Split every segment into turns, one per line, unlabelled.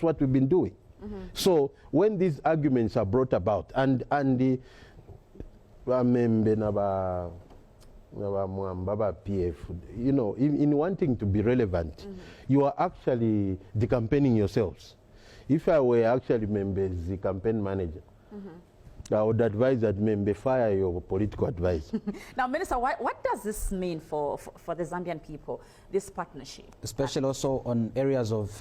what we've been doing. So when these arguments are brought about, and the mwamba PF, you know, in wanting to be relevant, you are actually decampaigning yourselves. If I were actually the campaign manager, I would advise that member fire your political advisor.
Now, Minister, what does this mean for the Zambian people, this partnership? Especially also on areas of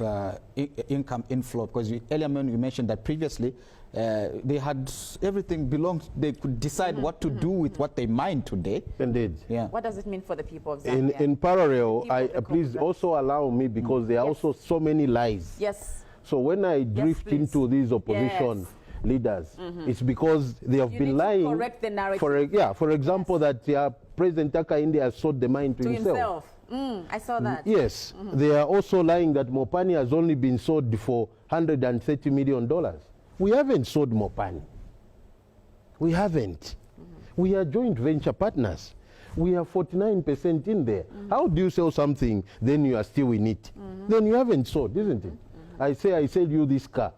income inflow, because earlier you mentioned that previously they had everything belonged, they could decide what to do with what they mine today.
Indeed.
Yeah. What does it mean for the people of Zambia?
In parallel, please also allow me, because there are also so many lies.
Yes.
So when I drift into these opposition leaders, it's because they have been lying.
To correct the narrative.
For example, that President Taka India has sold the mine to himself.
I saw that.
Yes. They are also lying that Mopani has only been sold for $130 million. We haven't sold Mopani. We haven't. We are joint venture partners. We are 49% in there. How do you sell something, then you are still in it? Then you haven't sold, isn't it? I sell you this car,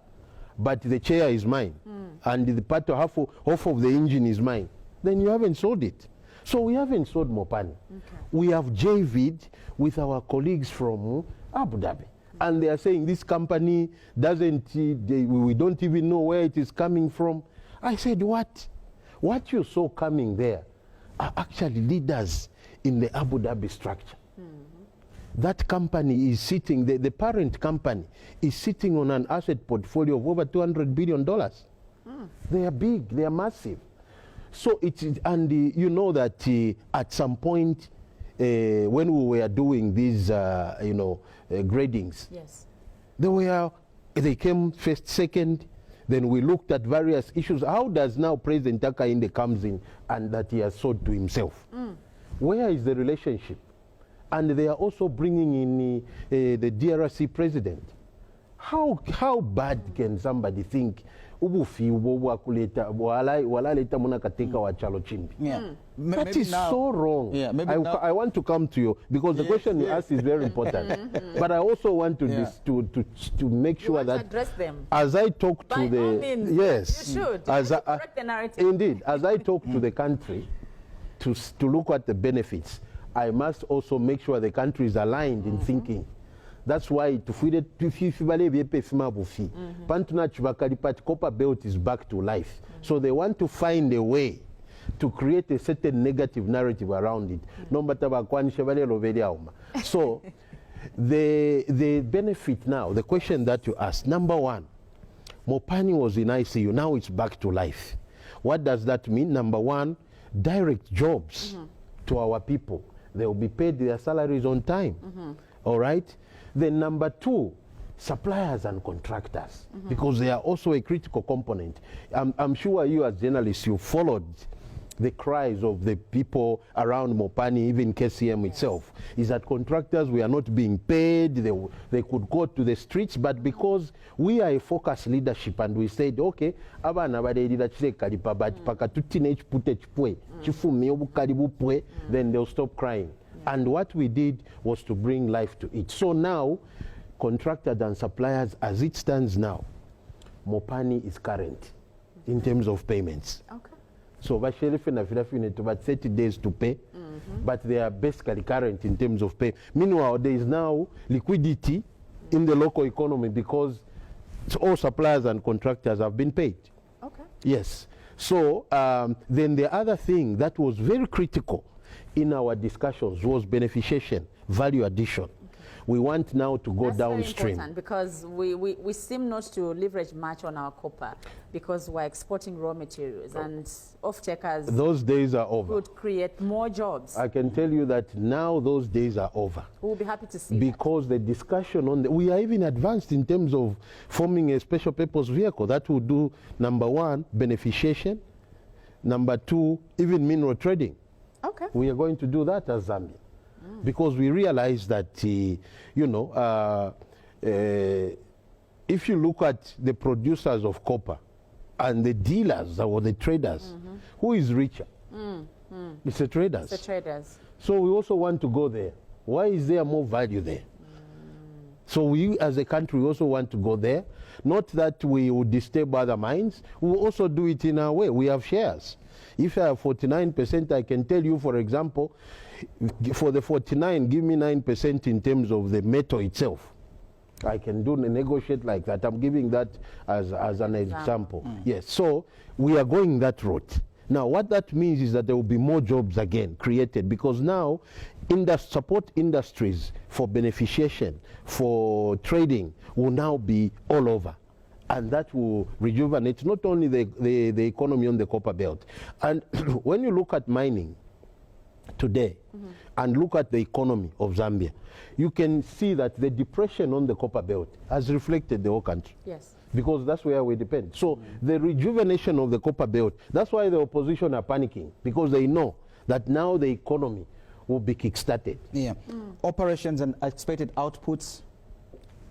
but the chair is mine, and the part of half of the engine is mine. Then you haven't sold it. So we haven't sold Mopani. We have JV'd with our colleagues from Abu Dhabi, and they are saying this company doesn't, we don't even know where it is coming from. I said, what? What you saw coming there are actually leaders in the Abu Dhabi structure. That company is sitting, the parent company is sitting on an asset portfolio of over $200 billion. They are big, they are massive. So you know that at some point when we were doing these, gradings, they came first, second, then we looked at various issues. How does now President Taka Inde comes in and that he has sold to himself? Where is the relationship? And they are also bringing in the DRC president. How bad can somebody think that is so wrong. I want to come to you, because the question you asked is very important. But I also want to make sure that
address them.
As I talk to the
you should correct the narrative.
Indeed, as I talk to the country to look at the benefits, I must also make sure the country is aligned in thinking. That's why Copper Belt is back to life. So they want to find a way to create a certain negative narrative around it. So the benefit now, the question that you asked, number one, Mopani was in ICU, now it's back to life. What does that mean? Number one, direct jobs to our people. They will be paid their salaries on time. All right? Then number two, suppliers and contractors, because they are also a critical component. I'm sure you as journalists, you followed the cries of the people around Mopani, even KCM itself, is that contractors were not being paid, they could go to the streets, but because we are a focused leadership and we said, okay, then they'll stop crying. And what we did was to bring life to it. So now, contractors and suppliers, as it stands now, Mopani is current in terms of payments. Okay. So about 30 days to pay, but they are basically current in terms of pay. Meanwhile, there is now liquidity in the local economy because all suppliers and contractors have been paid. Okay. Yes. So then the other thing that was very critical in our discussions was beneficiation, value addition. Okay. We want now to go downstream.
That's very important, because we seem not to leverage much on our copper because we're exporting raw materials, and off-takers,
those days are over.
Would create more jobs. I
can tell you that now those days are over.
We'll be happy to see
because the discussion on we are even advanced in terms of forming a special purpose vehicle that will do, number one, beneficiation, number two, even mineral trading. Okay. We are going to do that as Zambia, because we realize that, if you look at the producers of copper and the dealers or the traders, who is richer? It's the traders.
It's the traders.
So we also want to go there. Why is there more value there? So we as a country also want to go there. Not that we would disturb other mines. We will also do it in our way. We have shares. If I have 49%, I can tell you, for example, for the 49, give me 9% in terms of the metal itself. I can negotiate like that. I'm giving that as an example. Yes, so we are going that route. Now, what that means is that there will be more jobs again created, because now support industries for beneficiation, for trading will now be all over. And that will rejuvenate not only the economy on the copper belt. And when you look at mining today and look at the economy of Zambia, you can see that the depression on the copper belt has reflected the whole country.
Yes.
Because that's where we depend. So the rejuvenation of the copper belt, that's why the opposition are panicking, because they know that now the economy will be kickstarted.
Yeah. Operations and expected outputs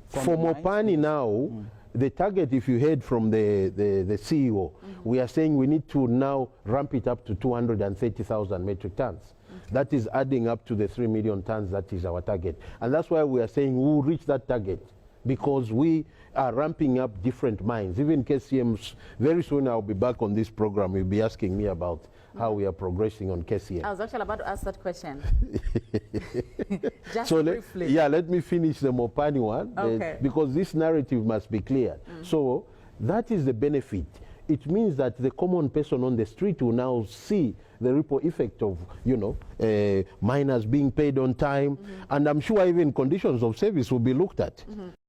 for mopani now, the target, if you heard from the CEO, we are saying we need to now ramp it up to 230,000 metric tons. That is adding up to the 3 million tons. That is our target. And that's why we are saying we will reach that target, because we are ramping up different mines. Even KCMs, very soon I'll be back on this program. You'll be asking me about how we are progressing on KCM.
I was actually about to ask that question. Just
so
briefly.
let me finish the Mopani one,
Okay.
because this narrative must be clear. So that is the benefit. It means that the common person on the street will now see the ripple effect of, miners being paid on time, and I'm sure even conditions of service will be looked at.